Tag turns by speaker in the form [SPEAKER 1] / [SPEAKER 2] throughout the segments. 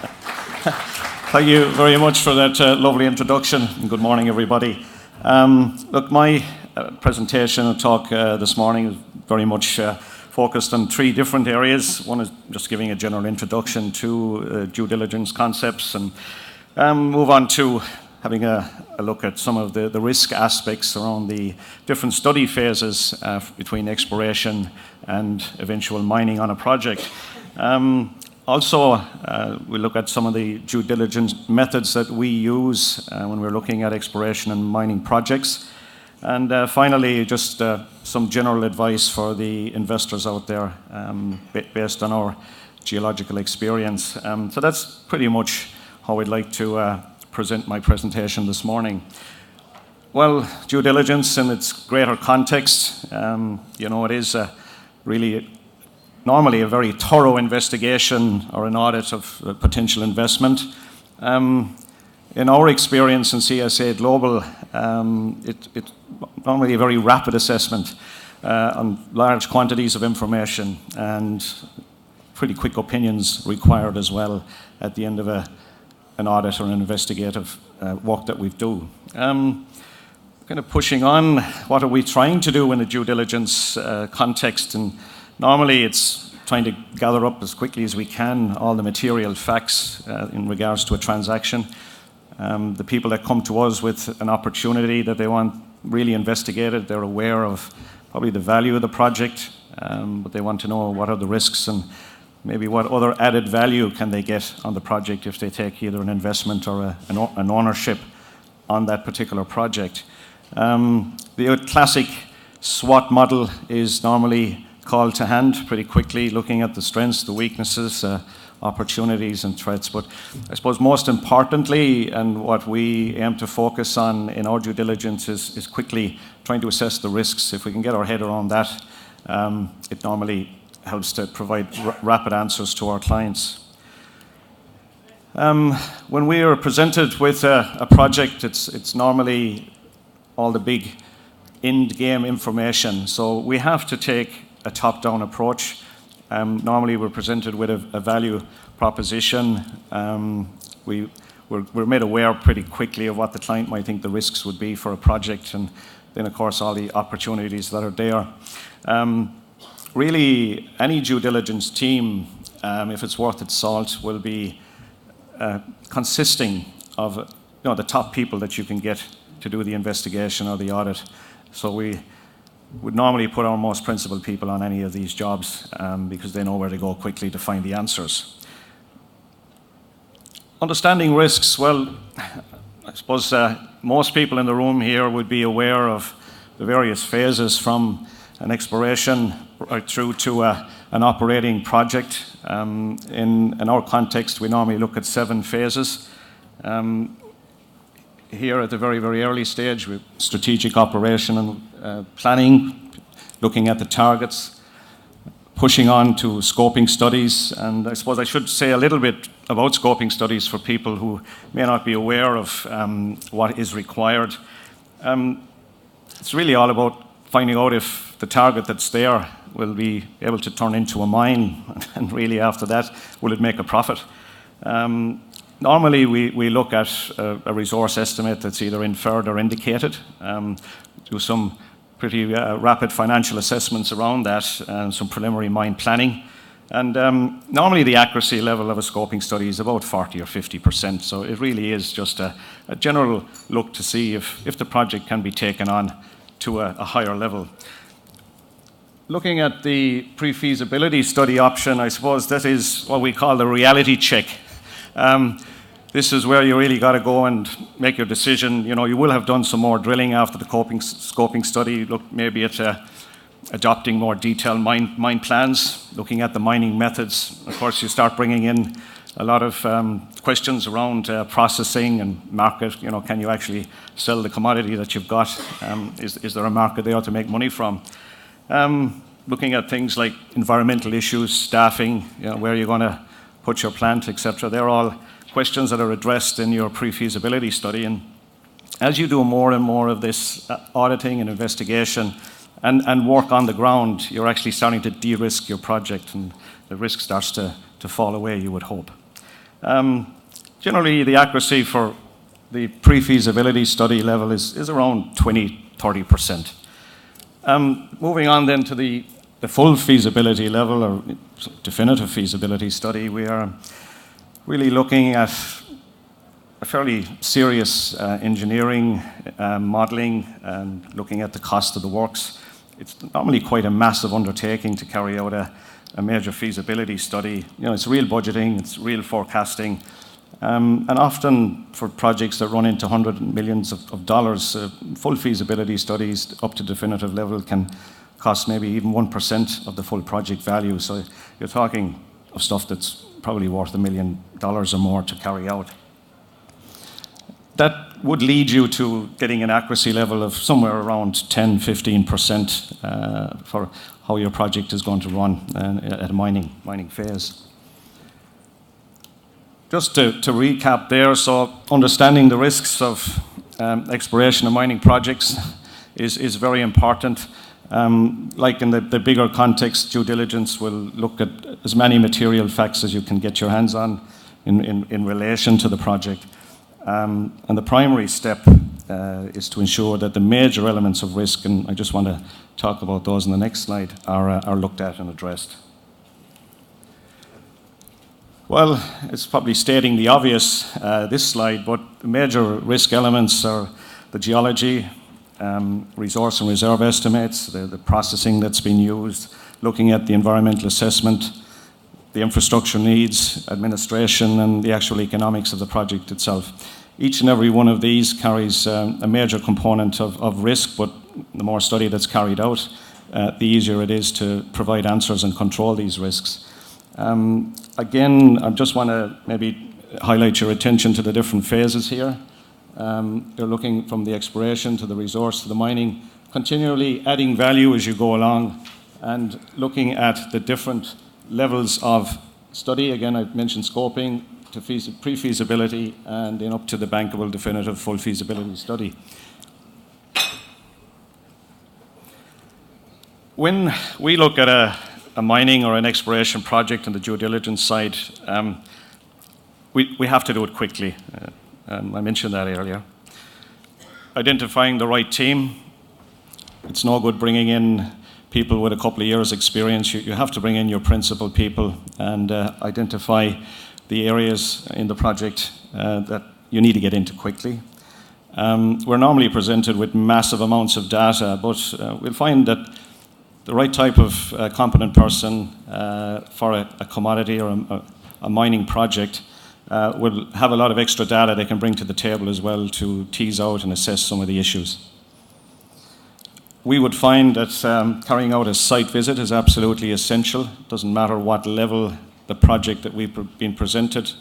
[SPEAKER 1] Thank you very much for that lovely introduction, and good morning, everybody. Look, my presentation and talk this morning is very much focused on three different areas. One is just giving a general introduction to due diligence concepts, and move on to having a look at some of the risk aspects around the different study phases between exploration and eventual mining on a project. Also, we look at some of the due diligence methods that we use when we're looking at exploration and mining projects. And finally, just some general advice for the investors out there based on our geological experience. So that's pretty much how I'd like to present my presentation this morning. Well, due diligence in its greater context, it is really normally a very thorough investigation or an audit of a potential investment. In our experience in CSA Global, it's normally a very rapid assessment on large quantities of information and pretty quick opinions required as well at the end of an audit or an investigative work that we do. Kind of pushing on, what are we trying to do in a due diligence context? And normally it's trying to gather up as quickly as we can all the material facts in regards to a transaction. The people that come to us with an opportunity that they want really investigated, they're aware of probably the value of the project, but they want to know what are the risks and maybe what other added value can they get on the project if they take either an investment or an ownership on that particular project. The classic SWOT model is normally called to hand pretty quickly, looking at the strengths, the weaknesses, opportunities and threats. But I suppose most importantly, and what we aim to focus on in our due diligence is quickly trying to assess the risks. If we can get our head around that, it normally helps to provide rapid answers to our clients. When we are presented with a project, it's normally all the big end game information. So we have to take a top-down approach. Normally we're presented with a value proposition. We're made aware pretty quickly of what the client might think the risks would be for a project, and then of course all the opportunities that are there. Really, any due diligence team, if it's worth its salt, will be consisting of the top people that you can get to do the investigation or the audit. So we would normally put our most principled people on any of these jobs because they know where to go quickly to find the answers. Understanding risks, well, I suppose most people in the room here would be aware of the various phases from an exploration right through to an operating project. In our context, we normally look at 7 phases. Here at the very, very early stage, with strategic operation and planning, looking at the targets, pushing on to scoping studies. And I suppose I should say a little bit about scoping studies for people who may not be aware of what is required. It's really all about finding out if the target that's there will be able to turn into a mine, and really after that, will it make a profit? Normally, we look at a resource estimate that's either inferred or indicated, do some pretty rapid financial assessments around that, and some preliminary mine planning. And normally the accuracy level of a scoping study is about 40 or 50%, so it really is just a general look to see if the project can be taken on to a higher level. Looking at the pre-feasibility study option, I suppose that is what we call the reality check. This is where you really got to go and make your decision. You will have done some more drilling after the scoping study. Look maybe at adopting more detailed mine plans, looking at the mining methods. Of course, you start bringing in a lot of questions around processing and market. Can you actually sell the commodity that you've got? Is there a market there to make money from? Looking at things like environmental issues, staffing, where you're going to put your plant, etc. They're all questions that are addressed in your pre-feasibility study. And as you do more and more of this auditing and investigation and work on the ground, you're actually starting to de-risk your project, and the risk starts to fall away, you would hope. Generally, the accuracy for the pre-feasibility study level is around 20-30%. Moving on then to the full feasibility level or definitive feasibility study, we are really looking at a fairly serious engineering, modeling, and looking at the cost of the works. It's normally quite a massive undertaking to carry out a major feasibility study. You know, it's real budgeting, it's real forecasting, and often for projects that run into hundreds of millions of dollars, full feasibility studies up to definitive level can cost maybe even 1% of the full project value. So you're talking of stuff that's probably worth $1 million or more to carry out. That would lead you to getting an accuracy level of somewhere around 10-15% for how your project is going to run at a mining phase. Just to recap there, so understanding the risks of exploration and mining projects is very important. Like in the bigger context, due diligence will look at as many material facts as you can get your hands on in relation to the project. And the primary step is to ensure that the major elements of risk, and I just want to talk about those in the next slide, are looked at and addressed. Well, it's probably stating the obvious, this slide, but major risk elements are the geology, resource and reserve estimates, the processing that's been used, looking at the environmental assessment, the infrastructure needs, administration, and the actual economics of the project itself. Each and every one of these carries a major component of risk, but the more study that's carried out, the easier it is to provide answers and control these risks. Again, I just want to maybe highlight your attention to the different phases here. You're looking from the exploration to the resource to the mining, continually adding value as you go along and looking at the different levels of study. Again, I've mentioned scoping to pre-feasibility and then up to the bankable definitive full feasibility study. When we look at a mining or an exploration project on the due diligence side, we have to do it quickly. I mentioned that earlier. Identifying the right team. It's no good bringing in people with a couple of years' experience. You have to bring in your principal people and identify the areas in the project that you need to get into quickly. We're normally presented with massive amounts of data, but we'll find that the right type of competent person for a commodity or a mining project will have a lot of extra data they can bring to the table as well to tease out and assess some of the issues. We would find that carrying out a site visit is absolutely essential. It doesn't matter what level the project that we've been presented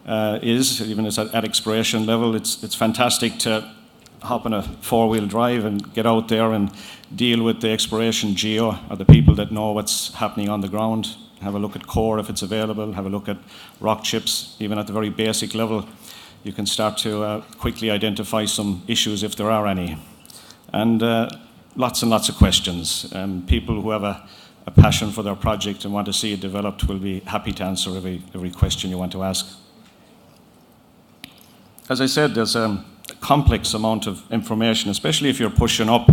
[SPEAKER 1] is, even at exploration level. It's fantastic to hop on a four-wheel drive and get out there and deal with the exploration geo, or the people that know what's happening on the ground. Have a look at core if it's available, have a look at rock chips, even at the very basic level. You can start to quickly identify some issues if there are any. And lots and lots of questions. People who have a passion for their project and want to see it developed will be happy to answer every question you want to ask. As I said, there's a complex amount of information, especially if you're pushing up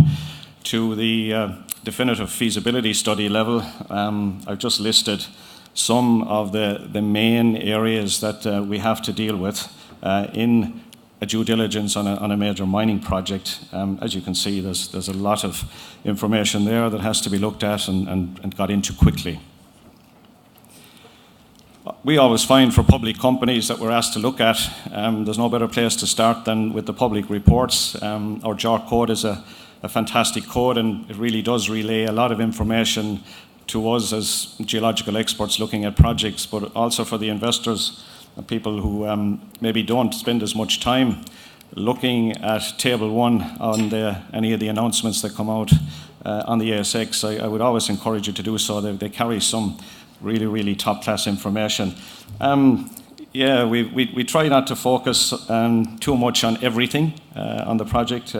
[SPEAKER 1] to the definitive feasibility study level. I've just listed some of the main areas that we have to deal with in a due diligence on a major mining project. As you can see, there's a lot of information there that has to be looked at and got into quickly. We always find for public companies that we're asked to look at, there's no better place to start than with the public reports. Our JAR code is a fantastic code, and it really does relay a lot of information to us as geological experts looking at projects, but also for the investors, people who maybe don't spend as much time looking at Table 1 on any of the announcements that come out on the ASX. I would always encourage you to do so. They carry some really, really top-class information. We try not to focus too much on everything on the project.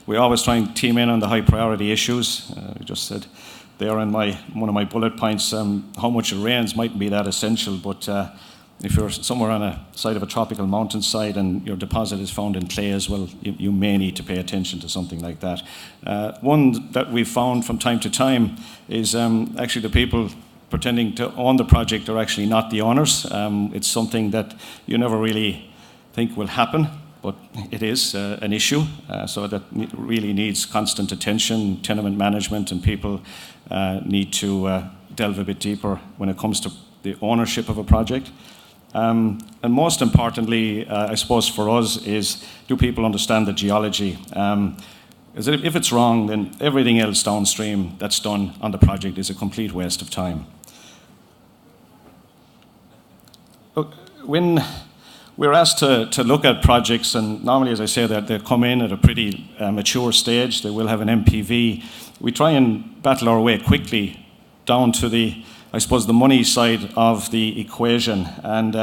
[SPEAKER 1] We always try and team in on the high-priority issues. I just said there in one of my bullet points, how much it rains mightn't be that essential, but if you're somewhere on a side of a tropical mountainside and your deposit is found in clay as well, you may need to pay attention to something like that. One that we've found from time to time is actually the people pretending to own the project are actually not the owners. It's something that you never really think will happen, but it is an issue. So that really needs constant attention. Tenement management and people need to delve a bit deeper when it comes to the ownership of a project. And most importantly, I suppose for us, is do people understand the geology? Is that if it's wrong, then everything else downstream that's done on the project is a complete waste of time. Look, when we're asked to look at projects, and normally, as I say, that they come in at a pretty mature stage, they will have an MPV, we try and battle our way quickly down to the, I suppose, the money side of the equation. And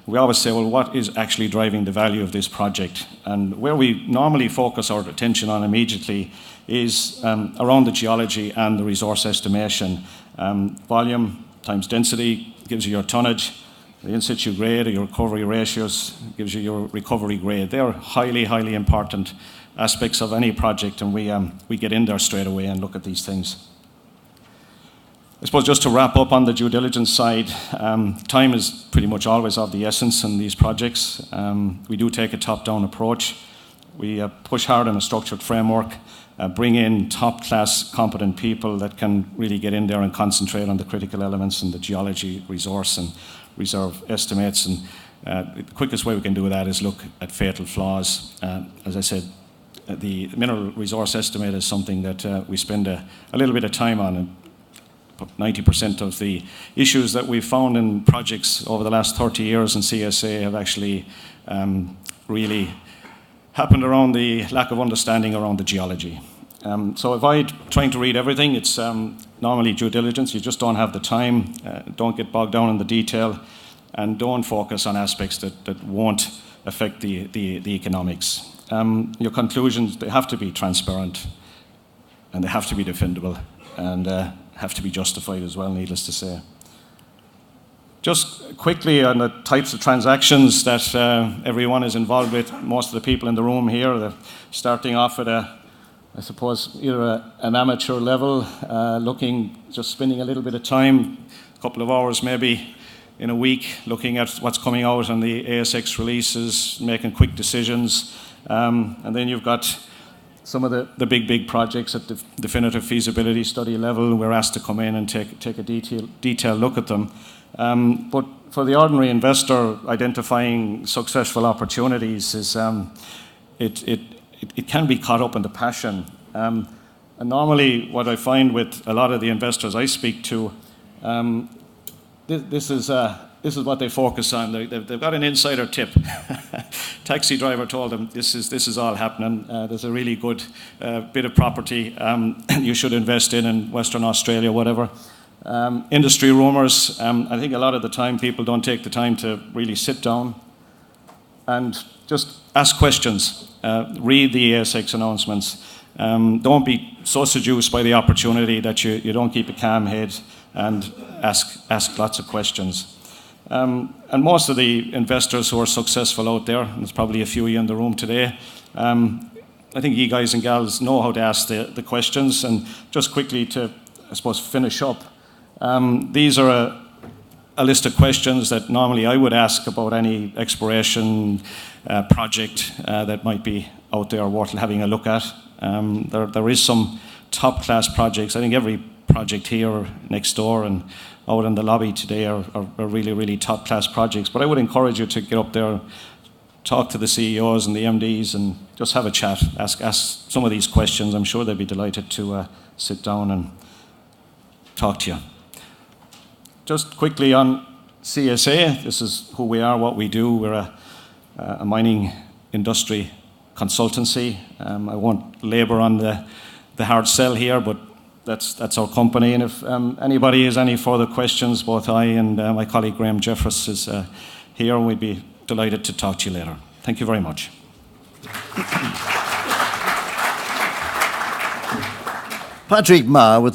[SPEAKER 1] we always say, well, what is actually driving the value of this project? And where we normally focus our attention on immediately is around the geology and the resource estimation. Volume times density gives you your tonnage. The in situ grade or your recovery ratios gives you your recovery grade. They're highly, highly important aspects of any project, and we get in there straight away and look at these things. I suppose just to wrap up on the due diligence side, time is pretty much always of the essence in these projects. We do take a top-down approach. We push hard on a structured framework, bring in top-class competent people that can really get in there and concentrate on the critical elements and the geology, resource and reserve estimates. And the quickest way we can do that is look at fatal flaws. As I said, the mineral resource estimate is something that we spend a little bit of time on. And 90% of the issues that we've found in projects over the last 30 years in CSA have actually really happened around the lack of understanding around the geology. So if I'm trying to read everything, it's normally due diligence. You just don't have the time. Don't get bogged down in the detail, and don't focus on aspects that won't affect the economics. Your conclusions, they have to be transparent, and they have to be defendable, and have to be justified as well, needless to say. Just quickly on the types of transactions that everyone is involved with, most of the people in the room here, they're starting off at I suppose, either an amateur level, just spending a little bit of time, a couple of hours maybe in a week, looking at what's coming out on the ASX releases, making quick decisions. And then you've got some of the big projects at the definitive feasibility study level. We're asked to come in and take a detailed look at them. But for the ordinary investor, identifying successful opportunities is it can be caught up in the passion. And normally what I find with a lot of the investors I speak to, this is what they focus on. They've got an insider tip. Taxi driver told them this is all happening. There's a really good bit of property you should invest in Western Australia, whatever. Industry rumors. I think a lot of the time people don't take the time to really sit down and just ask questions. Read the ASX announcements. Don't be so seduced by the opportunity that you don't keep a calm head and ask lots of questions. And most of the investors who are successful out there, and there's probably a few of you in the room today, I think you guys and gals know how to ask the questions. And just quickly to, I suppose, finish up, these are a list of questions that normally I would ask about any exploration project that might be out there worth having a look at. There is some top-class projects. I think every project here next door and out in the lobby today are really, really top-class projects. But I would encourage you to get up there, talk to the CEOs and the MDs and just have a chat, ask some of these questions. I'm sure they'd be delighted to sit down and talk to you. Just quickly on CSA, this is who we are, what we do. We're a mining industry consultancy. I won't labour on the hard sell here, but that's our company. And if anybody has any further questions, both I and my colleague Graham Jeffress is here, and we'd be delighted to talk to you later. Thank you very much.
[SPEAKER 2] Patrick Maher with the